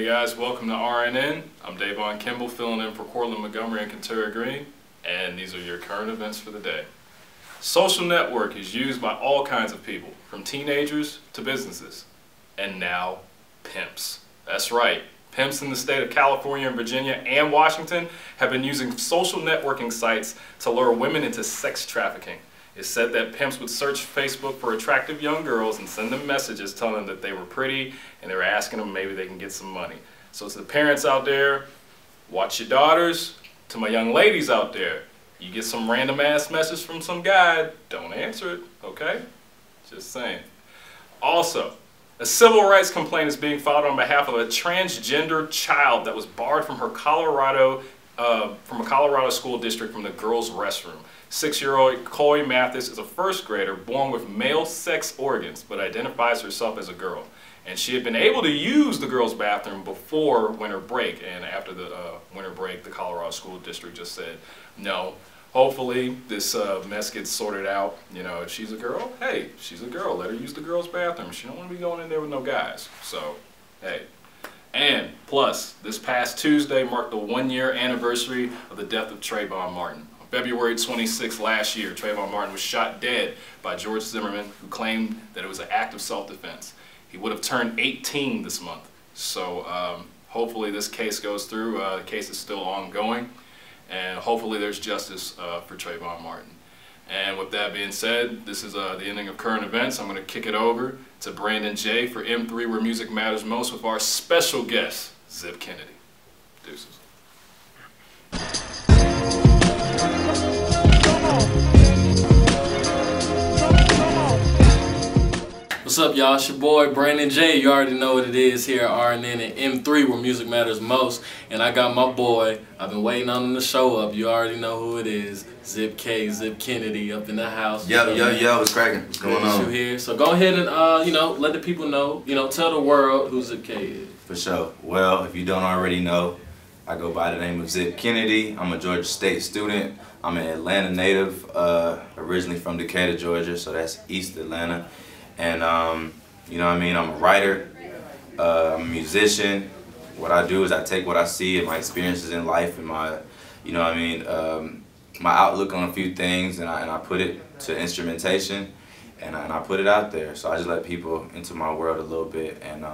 Hey guys, welcome to RNN. I'm Dayvon Kimball filling in for Cortland Montgomery and Kentura Green, and these are your current events for the day. Social network is used by all kinds of people, from teenagers to businesses, and now pimps. That's right, pimps in the state of California and Virginia and Washington have been using social networking sites to lure women into sex trafficking. It's said that pimps would search Facebook for attractive young girls and send them messages telling them that they were pretty and they were asking them maybe they can get some money. So to the parents out there, watch your daughters. To my young ladies out there, you get some random ass message from some guy, don't answer it, okay? Just saying. Also, a civil rights complaint is being filed on behalf of a transgender child that was barred from her Colorado school district from the girls' restroom. 6-year-old Chloe Mathis is a first grader born with male sex organs but identifies herself as a girl. And she had been able to use the girls' bathroom before winter break, and after the winter break the Colorado school district just said no. Hopefully this mess gets sorted out. You know, if she's a girl, hey, she's a girl. Let her use the girls' bathroom. She don't want to be going in there with no guys. So, hey. And plus, this past Tuesday marked the 1-year anniversary of the death of Trayvon Martin. On February 26th last year, Trayvon Martin was shot dead by George Zimmerman, who claimed that it was an act of self-defense. He would have turned 18 this month. So hopefully this case goes through. The case is still ongoing. And hopefully there's justice for Trayvon Martin. And with that being said, this is the ending of current events. I'm going to kick it over to Brandon J for M3 Where Music Matters Most with our special guest, Zip Kennedy. Deuces. What's up, y'all? It's your boy Brandon J. You already know what it is here at RNN and M3 Where Music Matters Most. And I got my boy, I've been waiting on him to show up. You already know who it is. Zip K, Zip Kennedy up in the house. Yo, what's cracking? What's going on? You here. So go ahead and, you know, let the people know, tell the world who Zip K is. For sure. Well, if you don't already know, I go by the name of Zip Kennedy. I'm a Georgia State student. I'm an Atlanta native, originally from Decatur, Georgia, so that's East Atlanta. And, you know what I mean, I'm a writer, I'm a musician. What I do is I take what I see and my experiences in life and my, you know what I mean, my outlook on a few things, and I put it to instrumentation, and I put it out there. So I just let people into my world a little bit, and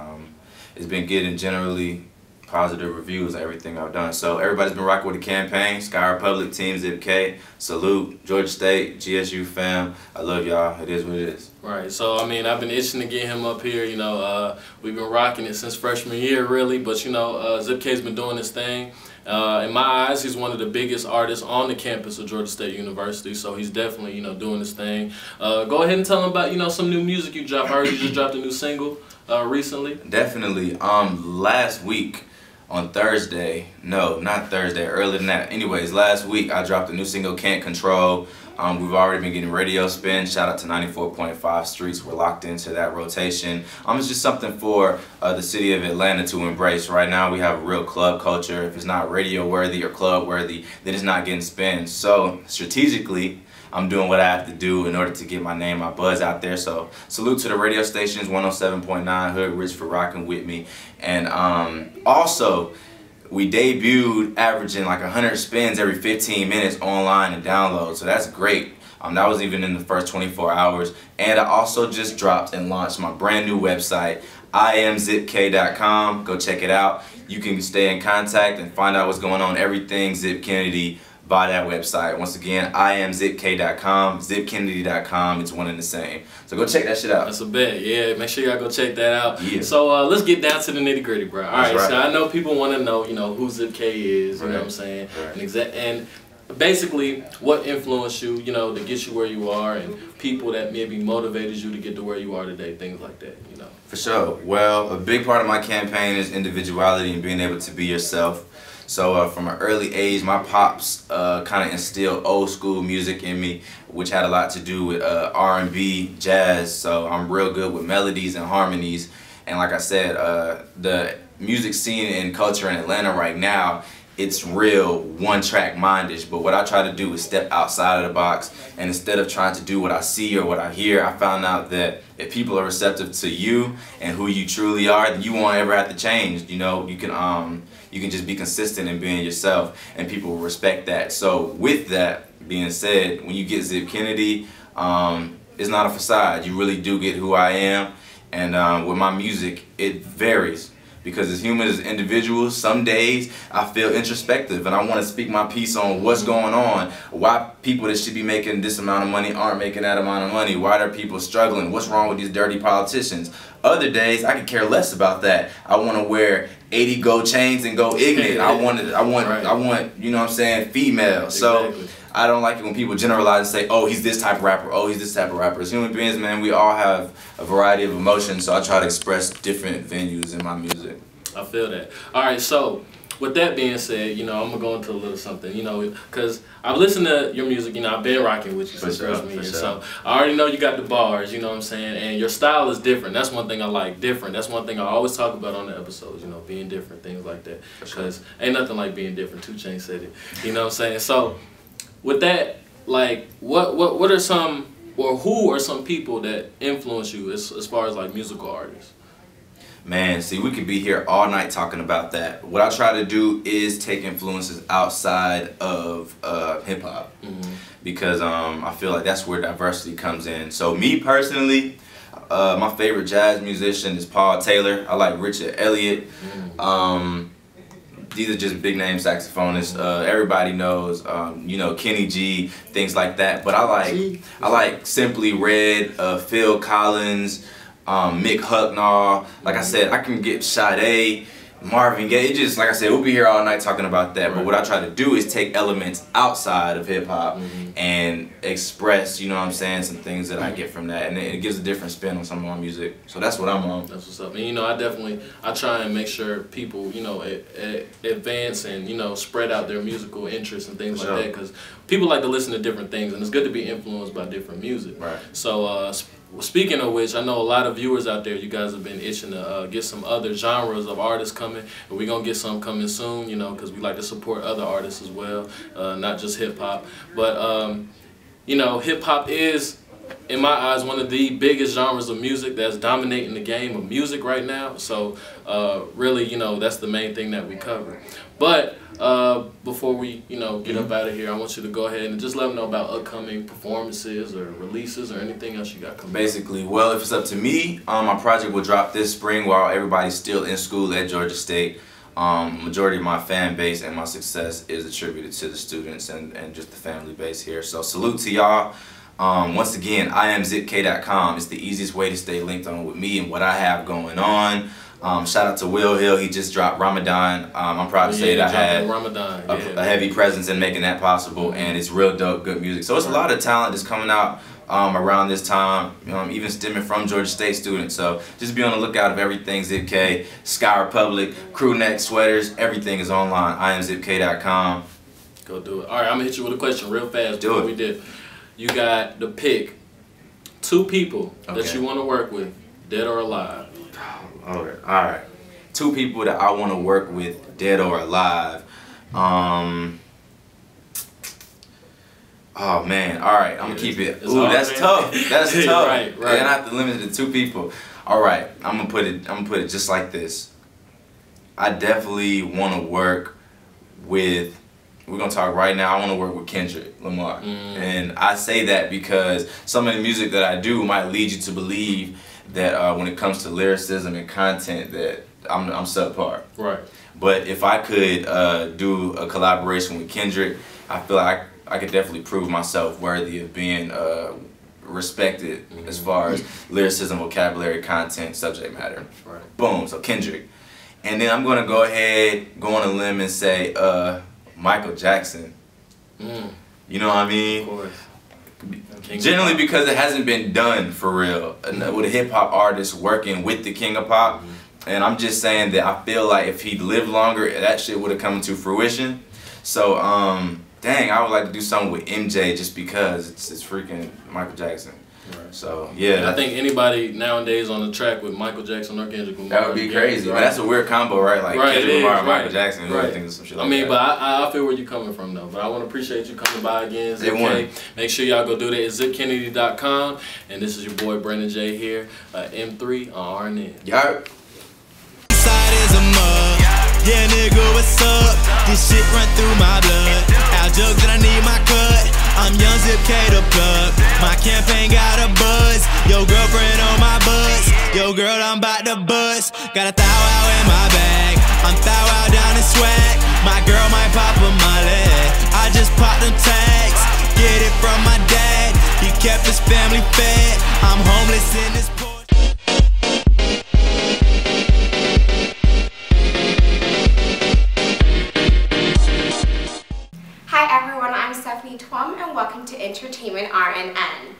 it's been getting generally positive reviews on everything I've done. So everybody's been rocking with the campaign. Sky Republic, Team Zip K, salute, Georgia State, GSU fam. I love y'all. It is what it is. Right. So, I mean, I've been itching to get him up here. You know, we've been rocking it since freshman year, really. But, you know, Zip K's been doing his thing. In my eyes, he's one of the biggest artists on the campus of Georgia State University. So he's definitely, you know, doing his thing. Go ahead and tell him about, you know, some new music you dropped. I heard you just dropped a new single recently. Definitely. Last week, on Thursday, no, not Thursday, earlier than that. Anyways, last week I dropped a new single, Can't Control. We've already been getting radio spin. Shout out to 94.5 Streets. We're locked into that rotation. It's just something for the city of Atlanta to embrace. Right now we have a real club culture. If it's not radio worthy or club worthy, then it's not getting spin. So strategically, I'm doing what I have to do in order to get my name, my buzz out there. So salute to the radio stations, 107.9 Hood Rich for rocking with me. And also, we debuted averaging like 100 spins every 15 minutes online and downloads. So that's great. That was even in the first 24 hours. And I also just dropped and launched my brand new website, IamZipK.com. Go check it out. You can stay in contact and find out what's going on, everything Zip Kennedy, by that website. Once again, IamZipK.com, ZipKennedy.com. It's one and the same. So go check that shit out. That's a bet. Yeah, make sure y'all go check that out. Yeah. So let's get down to the nitty gritty, bro. All right. Right. So I know people want to know, you know, who Zip K is. You know what I'm saying? Right. And basically, what influenced you, you know, to get you where you are, and people that maybe motivated you to get to where you are today, things like that, you know. For sure. Well, a big part of my campaign is individuality and being able to be yourself. So from an early age, my pops kind of instilled old school music in me, which had a lot to do with R&B, jazz. So I'm real good with melodies and harmonies. And like I said, the music scene and culture in Atlanta right now it's real one-track mindish. But what I try to do is step outside of the box, and instead of trying to do what I see or what I hear, I found out that if people are receptive to you and who you truly are, then you won't ever have to change. You know, you can just be consistent in being yourself, and people will respect that. So with that being said, when you get Zip Kennedy, it's not a facade. You really do get who I am. And with my music, it varies. Because as humans, as individuals, some days I feel introspective and I want to speak my piece on what's going on. Why people that should be making this amount of money aren't making that amount of money. Why are people struggling? What's wrong with these dirty politicians? Other days I could care less about that. I want to wear 80 gold chains and go ignorant. I want, you know what I'm saying, female. Exactly. So I don't like it when people generalize and say, oh, he's this type of rapper, oh, he's this type of rapper. As human beings, man, we all have a variety of emotions, so I try to express different venues in my music. I feel that. All right, so with that being said, you know, I'm going to go into a little something, you know, because I've listened to your music, you know, I've been rocking with you since freshman year. So I already know you got the bars, you know what I'm saying, and your style is different. That's one thing I like, different. That's one thing I always talk about on the episodes, you know, being different, things like that. Because ain't nothing like being different. 2 Chainz said it, you know what I'm saying? So with that, like, what are some, or who are some people that influence you as far as like musical artists? Man, see, we could be here all night talking about that. What I try to do is take influences outside of hip-hop, because I feel like that's where diversity comes in. So me personally, my favorite jazz musician is Paul Taylor. I like Richard Elliott. These are just big name saxophonists. Everybody knows, you know, Kenny G, things like that. But I like Simply Red, Phil Collins, Mick Hucknall. Like I said, I can get Sade, Marvin Gaye. Just like I said, we'll be here all night talking about that. But what I try to do is take elements outside of hip hop and express, you know what I'm saying, some things that I get from that, and it gives a different spin on some of my music. So that's what I'm on. That's what's up. And you know, I try and make sure people, you know, advance and, you know, spread out their musical interests and things like that, because people like to listen to different things, and it's good to be influenced by different music. Right. So speaking of which, I know a lot of viewers out there, you guys have been itching to get some other genres of artists coming, and we're going to get some coming soon, you know, because we like to support other artists as well, not just hip-hop. But, you know, hip-hop is, in my eyes, one of the biggest genres of music that's dominating the game of music right now. So, really, you know, that's the main thing that we cover. But before we, you know, get up out of here, I want you to go ahead and just let them know about upcoming performances or releases or anything else you got coming. Basically, well, if it's up to me, my project will drop this spring while everybody's still in school at Georgia State. Majority of my fan base and my success is attributed to the students and just the family base here. So salute to y'all. Once again, IamZipK.com. It's the easiest way to stay linked on with me and what I have going on. Shout out to Will Hill. He just dropped Ramadan. I'm proud to say that I had a heavy presence in making that possible, and it's real dope, good music. So it's a lot of talent that's coming out around this time, even stemming from Georgia State students. So just be on the lookout of everything ZipK, Sky Republic, crew neck sweaters, everything is online. IamZipK.com. Go do it. All right, I'm gonna hit you with a question real fast. Do it. We did. You got to pick 2 people that you want to work with, dead or alive. All right. 2 people that I want to work with, dead or alive. Oh man. All right, I'm gonna keep it. Ooh, that's tough. That's tough. Right. And I have to limit it to 2 people. All right, I'm gonna put it just like this. I definitely want to work with. We're gonna talk right now. I want to work with Kendrick Lamar, and I say that because some of the music that I do might lead you to believe that when it comes to lyricism and content, that I'm subpar. Right. But if I could do a collaboration with Kendrick, I feel like I could definitely prove myself worthy of being respected as far as lyricism, vocabulary, content, subject matter. Right. Boom. So Kendrick, and then I'm gonna go ahead, go on a limb and say Michael Jackson. You know what I mean? Of course. Generally because it hasn't been done for real with a hip hop artist working with the King of Pop. And I'm just saying that I feel like if he'd lived longer, that shit would have come to fruition. So dang, I would like to do something with MJ just because it's freaking Michael Jackson. Right. So yeah, I think anybody nowadays on the track with Michael Jackson or Kendrick Lamar, that would be crazy. Right? But that's a weird combo, right? Like right, Kendrick Lamar and right. Michael Jackson. Who Right. thinks of some shit like I mean, that? but I feel where you're coming from though. But I want to appreciate you coming by again. They won. Make sure y'all go do that at zipkennedy.com. And this is your boy Brandon J here, M3 on RNN. Y'all. Yeah, nigga, what's up? This shit run through my blood. Al jokes that I need my cut. I'm young Zip K the plug. My campaign got a buzz. Yo, girlfriend on my buzz. Yo, girl, I'm about to bust. Got a thou out in my bag. I'm thou out down in swag. My girl might pop a molly. I just popped them tags. Get it from my dad. He kept his family fed. I'm homeless in this Porsche. And welcome to Entertainment RNN.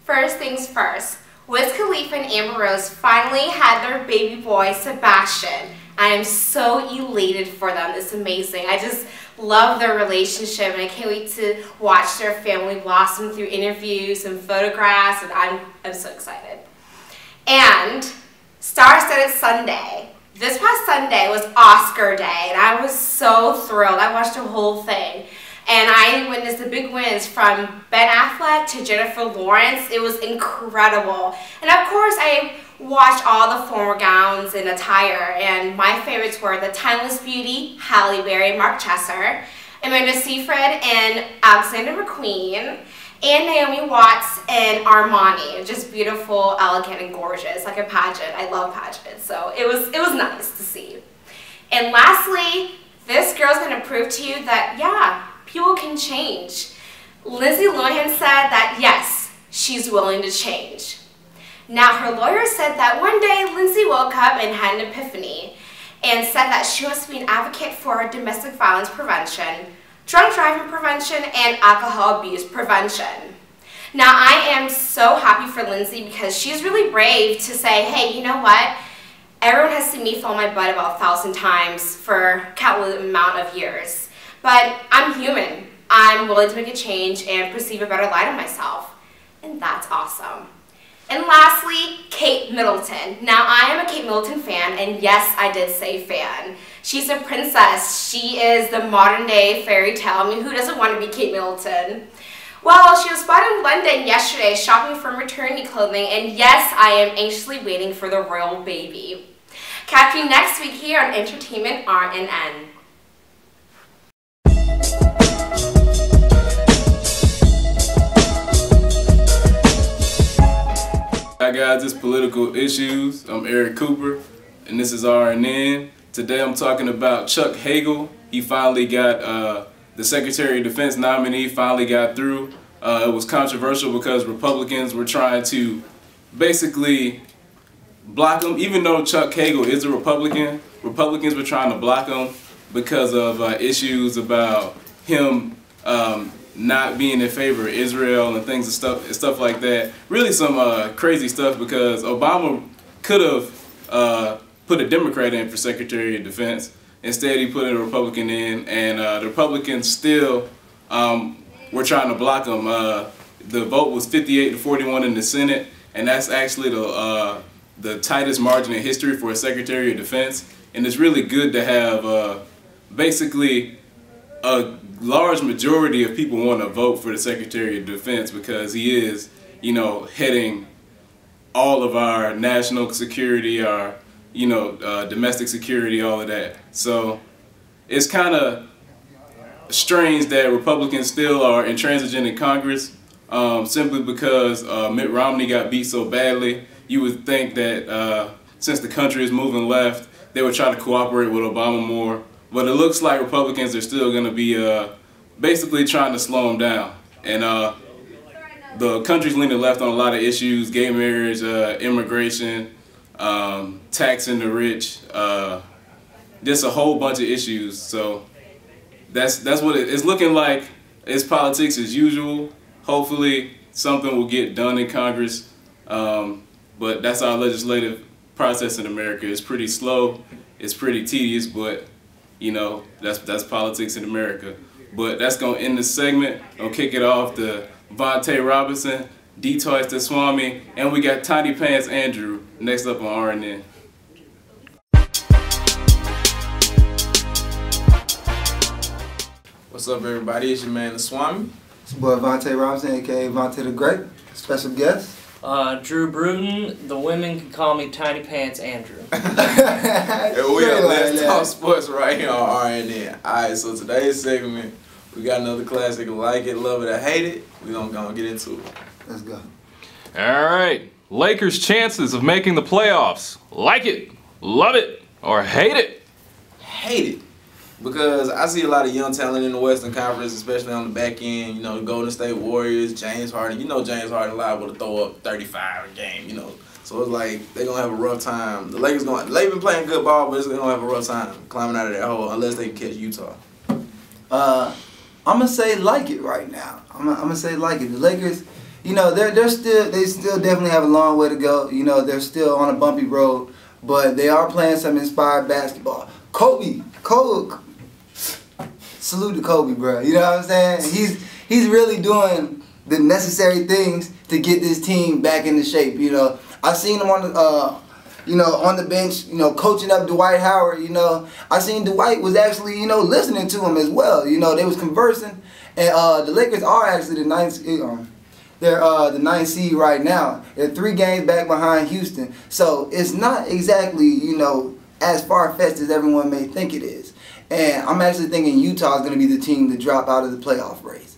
First things first, Wiz Khalifa and Amber Rose finally had their baby boy, Sebastian. I am so elated for them. It's amazing. I just love their relationship and I can't wait to watch their family blossom through interviews and photographs, and I'm so excited. And Star-Studded Sunday. This past Sunday was Oscar day and I was so thrilled. I watched the whole thing. And I witnessed the big wins from Ben Affleck to Jennifer Lawrence. It was incredible. And of course, I watched all the formal gowns and attire. And my favorites were the Timeless Beauty, Halle Berry, Mark Chesser, Amanda Seyfried, and Alexander McQueen, and Naomi Watts and Armani. Just beautiful, elegant, and gorgeous, like a pageant. I love pageants, so it was nice to see. And lastly, this girl's gonna prove to you that, yeah, people can change. Lindsay Lohan said that yes, she's willing to change. Now her lawyer said that one day Lindsay woke up and had an epiphany and said that she wants to be an advocate for domestic violence prevention, drunk driving prevention, and alcohol abuse prevention. Now I am so happy for Lindsay because she's really brave to say, hey, you know what? Everyone has seen me fall my butt about 1,000 times for countless amount of years. But I'm human. I'm willing to make a change and perceive a better light of myself. And that's awesome. And lastly, Kate Middleton. Now, I am a Kate Middleton fan, and yes, I did say fan. She's a princess. She is the modern day fairy tale. I mean, who doesn't want to be Kate Middleton? Well, she was spotted in London yesterday shopping for maternity clothing, and yes, I am anxiously waiting for the royal baby. Catch me next week here on Entertainment RNN. Hi guys, it's Political Issues. I'm Eric Cooper, and this is RNN. Today I'm talking about Chuck Hagel. He finally got, the Secretary of Defense nominee finally got through. It was controversial because Republicans were trying to basically block him. Even though Chuck Hagel is a Republican, Republicans were trying to block him because of issues about him not being in favor of Israel and things and stuff like that. Really some crazy stuff because Obama could have put a Democrat in for Secretary of Defense. Instead, he put a Republican in, and the Republicans still were trying to block him. The vote was 58-41 in the Senate, and that's actually the tightest margin in history for a Secretary of Defense. And it's really good to have basically a large majority of people want to vote for the Secretary of Defense because he is, you know, heading all of our national security, our, you know, domestic security, all of that. So it's kind of strange that Republicans still are intransigent in Congress simply because Mitt Romney got beat so badly. You would think that since the country is moving left, they would try to cooperate with Obama more. But it looks like Republicans are still going to be basically trying to slow him down. And the country's leaning left on a lot of issues: gay marriage, immigration, taxing the rich, just a whole bunch of issues. So that's what it's looking like. It's politics as usual. Hopefully something will get done in Congress. But that's our legislative process in America. It's pretty slow. It's pretty tedious, but you know, that's politics in America. But that's going to end the segment. I'll kick it off to Vontae Robinson. D-Toys to Swami, and we got Tiny Pants Andrew next up on RNN. What's up, everybody? It's your man, the Swami. It's your boy Vontae Robinson, aka Vontae the Great. Special guest. Drew Bruton. The women can call me Tiny Pants Andrew. And we got Let's Talk Sports right here on RNN. Alright, so today's segment, we got another classic, Like It, Love It, or Hate It. We're going to get into it. Let's go. All right. Lakers' chances of making the playoffs. Like it, love it, or hate it? Hate it. Because I see a lot of young talent in the Western Conference, especially on the back end. You know, the Golden State Warriors, James Harden. You know James Harden liable to throw up 35 a game, you know. So it's like they're going to have a rough time. The Lakers they've been playing good ball, but they're going to have a rough time climbing out of that hole unless they can catch Utah. I'm going to say like it right now. I'm going to say like it. The Lakers, you know, they still definitely have a long way to go. You know, they're still on a bumpy road, but they are playing some inspired basketball. Kobe, salute to Kobe, bro. You know what I'm saying? He's really doing the necessary things to get this team back into shape. You know, I seen him on the on the bench, you know, coaching up Dwight Howard. You know, I seen Dwight was actually, you know, listening to him as well. You know, they was conversing, and the Lakers are actually the ninth. They're the 9th seed right now. They're 3 games back behind Houston, so it's not exactly, you know, as far-fetched as everyone may think it is. And I'm actually thinking Utah is going to be the team to drop out of the playoff race.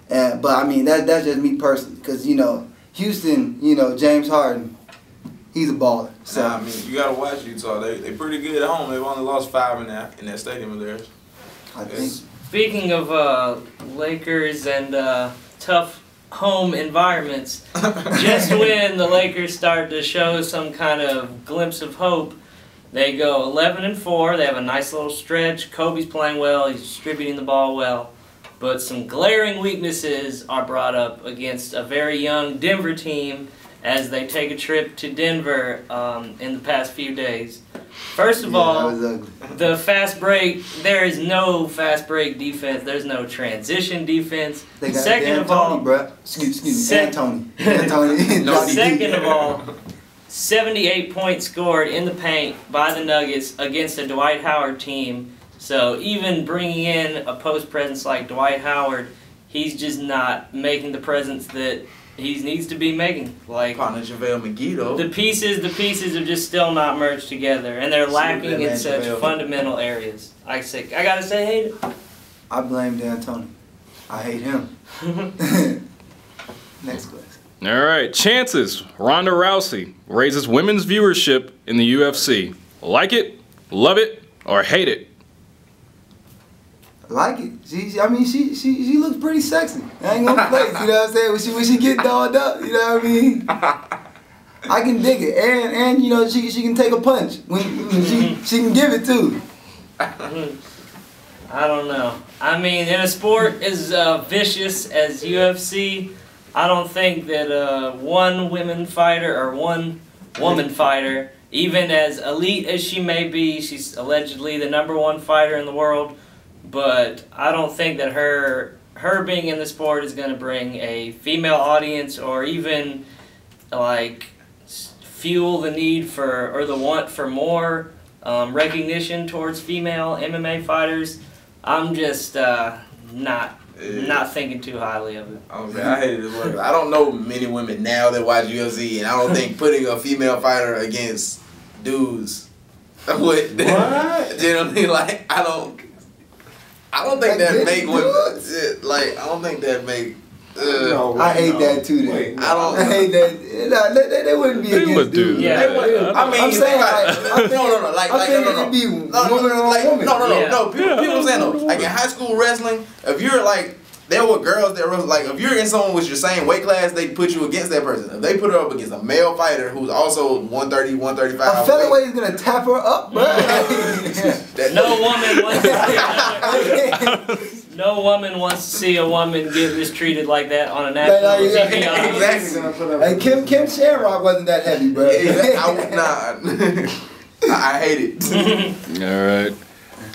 But I mean, that's just me personally, because, you know, Houston, you know, James Harden, he's a baller. So I mean, you got to watch Utah. They pretty good at home. They've only lost 5 in that stadium of theirs. I think. Speaking of Lakers and tough home environments, just when the Lakers start to show some kind of glimpse of hope, they go 11-4. They have a nice little stretch. Kobe's playing well. He's distributing the ball well. But some glaring weaknesses are brought up against a very young Denver team as they take a trip to Denver in the past few days. First of all, the fast break, there is no fast break defense. There's no transition defense. They got Second of all, bro. Excuse me, D'Antoni. Second of all, 78 points scored in the paint by the Nuggets against a Dwight Howard team. So even bringing in a post presence like Dwight Howard, he's just not making the presence that he needs to be making. Like Partner JaVale McGee, though. the pieces are just still not merged together, and they're lacking in such fundamental areas. I gotta say, hate it. I blame D'Antoni. I hate him. Next question. All right. Chances. Ronda Rousey raises women's viewership in the UFC. Like it, love it, or hate it? I like it. She looks pretty sexy. I ain't gonna play. You know what I'm saying? When she get dolled up, you know what I mean? I can dig it, and you know she can take a punch when she can give it too. I don't know. I mean, in a sport as vicious as UFC, I don't think that one women fighter or one woman fighter, even as elite as she may be, she's allegedly the #1 fighter in the world, but I don't think that her being in the sport is going to bring a female audience or even like fuel the need for or the want for more recognition towards female MMA fighters. I'm just not thinking too highly of it. I hate it as well. I don't know many women now that watch UFC, and I don't think putting a female fighter against dudes would generally, like, I don't think that make women, like, I don't think that make I hate that too. Then. I hate that. No, they wouldn't be against dudes. Yeah. I mean, I'm saying People saying though, like in high school wrestling, if you're like, there were girls that were like, if you're in someone with your same weight class, they put you against that person. If they put her up against a male fighter who's also 130, 135. A featherweight is gonna tap her up, bro. No woman wants to see a woman get mistreated like that on a national TV. Exactly. Hey, Kim Shamrock wasn't that heavy, bro. I hate it. All right.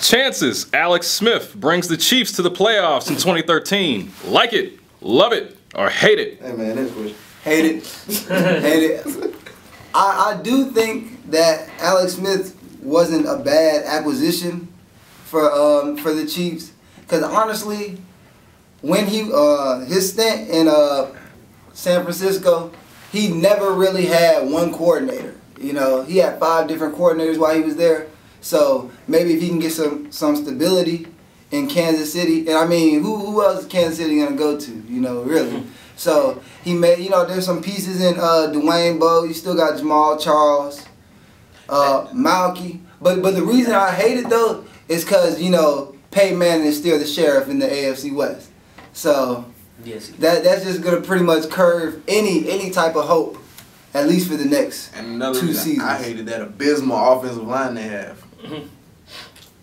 Chances. Alex Smith brings the Chiefs to the playoffs in 2013. Like it, love it, or hate it? Hey man, that's question. Hate it. Hate it. I do think that Alex Smith wasn't a bad acquisition for the Chiefs, because honestly, when he his stint in San Francisco, he never really had one coordinator. You know, he had 5 different coordinators while he was there. So maybe if he can get some stability in Kansas City, and I mean, who else is Kansas City gonna go to? You know, really. So he made, you know, there's some pieces in Dwayne Bowe. You still got Jamal Charles, Malky. But the reason I hate it though is because, you know, Peyton Manning is still the sheriff in the AFC West. So yes, that's just gonna pretty much curve any type of hope, at least for the next and another 2 reason seasons. I hated that abysmal offensive line they have.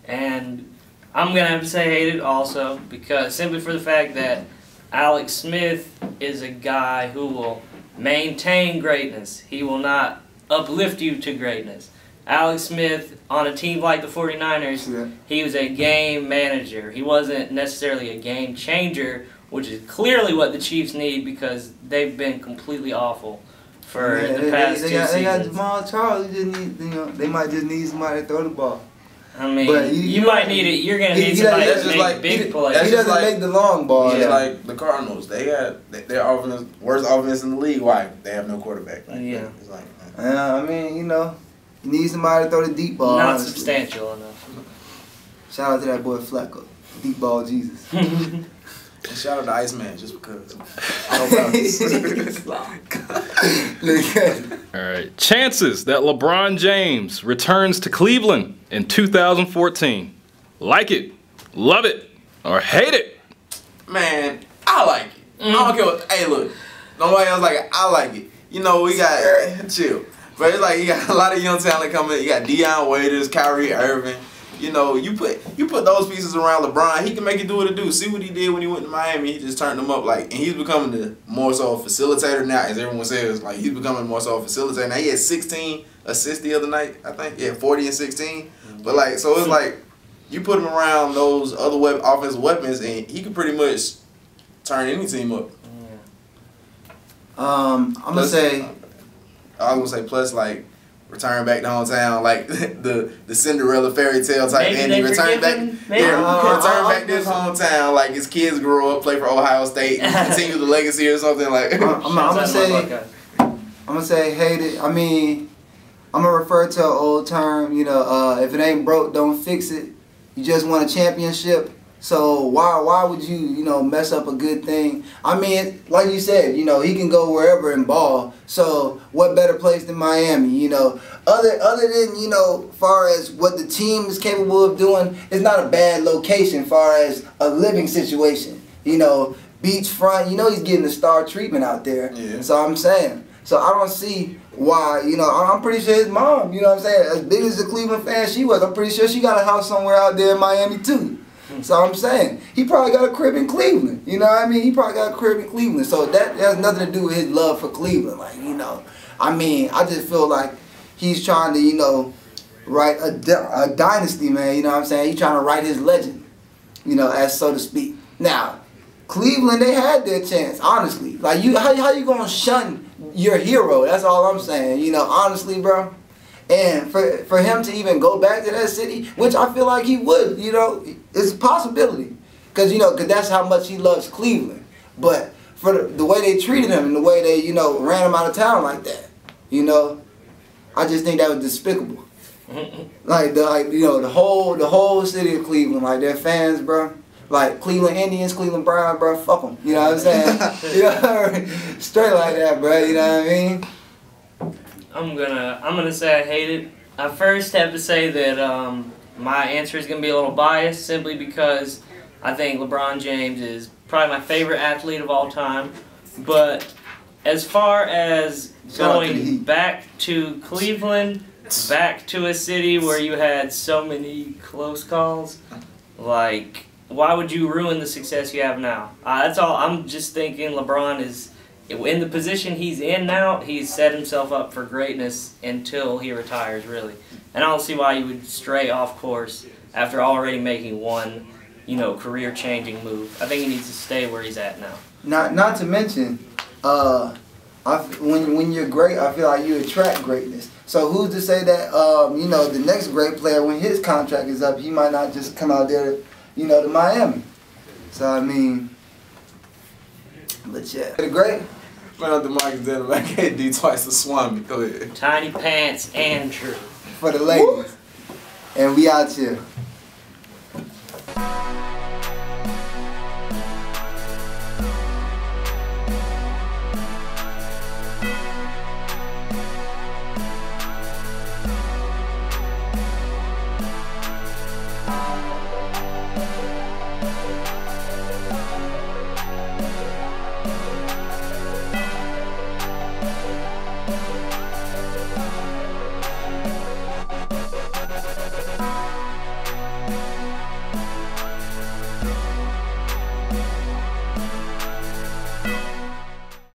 And I'm gonna have to say hate it also, because simply for the fact that Alex Smith is a guy who will maintain greatness. He will not uplift you to greatness. Alex Smith, on a team like the 49ers, he was a game manager. He wasn't necessarily a game changer, which is clearly what the Chiefs need, because they've been completely awful for the past 2 seasons. They got Jamal Charles. They might just need somebody to throw the ball. I mean, you might need it. You're gonna need somebody to make big plays. He doesn't make the long ball. It's like the Cardinals. They got their offense, worst offense in the league. Why? They have no quarterback. Like, yeah. It's like, I mean, you know, you need somebody to throw the deep ball. Not honestly. substantial enough. Shout out to that boy Flacco, deep ball Jesus. and shout out to Iceman just because. All right. Chances that LeBron James returns to Cleveland in 2014. Like it, love it, or hate it? Man, I like it. I don't care what. Hey, look, nobody else like it. I like it. You know, we got chill, but it's like you got a lot of young talent coming. You got Deion Waiters, Kyrie Irving. You know, you put those pieces around LeBron, he can make it do what it do. See what he did when he went to Miami. He just turned them up, like, and he's becoming the more so a facilitator now, as everyone says. Like, he's becoming more so a facilitator now. He had 16 assists the other night, I think. Yeah, 40 and 16. But like, so it's like you put him around those other offensive weapons, and he can pretty much turn any team up. I'm gonna say. I was gonna say plus like. Return back to hometown, like the Cinderella fairy tale type ending. Return back to his hometown, like his kids grow up, play for Ohio State, and continue the legacy or something like. I'm gonna say hate it. I mean, I'm gonna refer to an old term. You know, if it ain't broke, don't fix it. You just won a championship, so why would you mess up a good thing? I mean, like you said, he can go wherever and ball. So what better place than Miami? Other than far as what the team is capable of doing, it's not a bad location far as a living situation. Beachfront. He's getting the star treatment out there. Yeah. So I'm saying. So I don't see why. I'm pretty sure his mom. As big as the Cleveland fan she was, I'm pretty sure she got a house somewhere out there in Miami too. So I'm saying, he probably got a crib in Cleveland. You know what I mean? He probably got a crib in Cleveland. So that has nothing to do with his love for Cleveland. Like, I mean, I just feel like he's trying to, write a dynasty, man. You know what I'm saying? He's trying to write his legend, as so to speak. Now, Cleveland, they had their chance, honestly. Like, how you going to shun your hero? That's all I'm saying. Honestly, bro. And for him to even go back to that city, which I feel like he would, it's a possibility. Because, that's how much he loves Cleveland. But for the way they treated him and the way they, ran him out of town like that, I just think that was despicable. The whole city of Cleveland, like their fans, bro. Like Cleveland Indians, Cleveland Browns, bro, fuck them. You know what I'm saying? Straight like that, bro. You know what I mean? I'm gonna say I hate it. I first have to say that my answer is gonna be a little biased, simply because I think LeBron James is probably my favorite athlete of all time. But as far as going back to Cleveland, back to a city where you had so many close calls, like, why would you ruin the success you have now? That's all. I'm just thinking LeBron is, in the position he's in now, he's set himself up for greatness until he retires, really. And I don't see why you would stray off course after already making one, career-changing move. I think he needs to stay where he's at now. Not to mention, I when you're great, I feel like you attract greatness. So who's to say that you know, the next great player, when his contract is up, he might not just come out there, you know, to Miami. So I mean, but yeah, the great. Man, I'm DeMarcus Denham. I can't do twice the Swami. Go ahead. Tiny Pants Andrew. For the ladies. Woo. And we out here.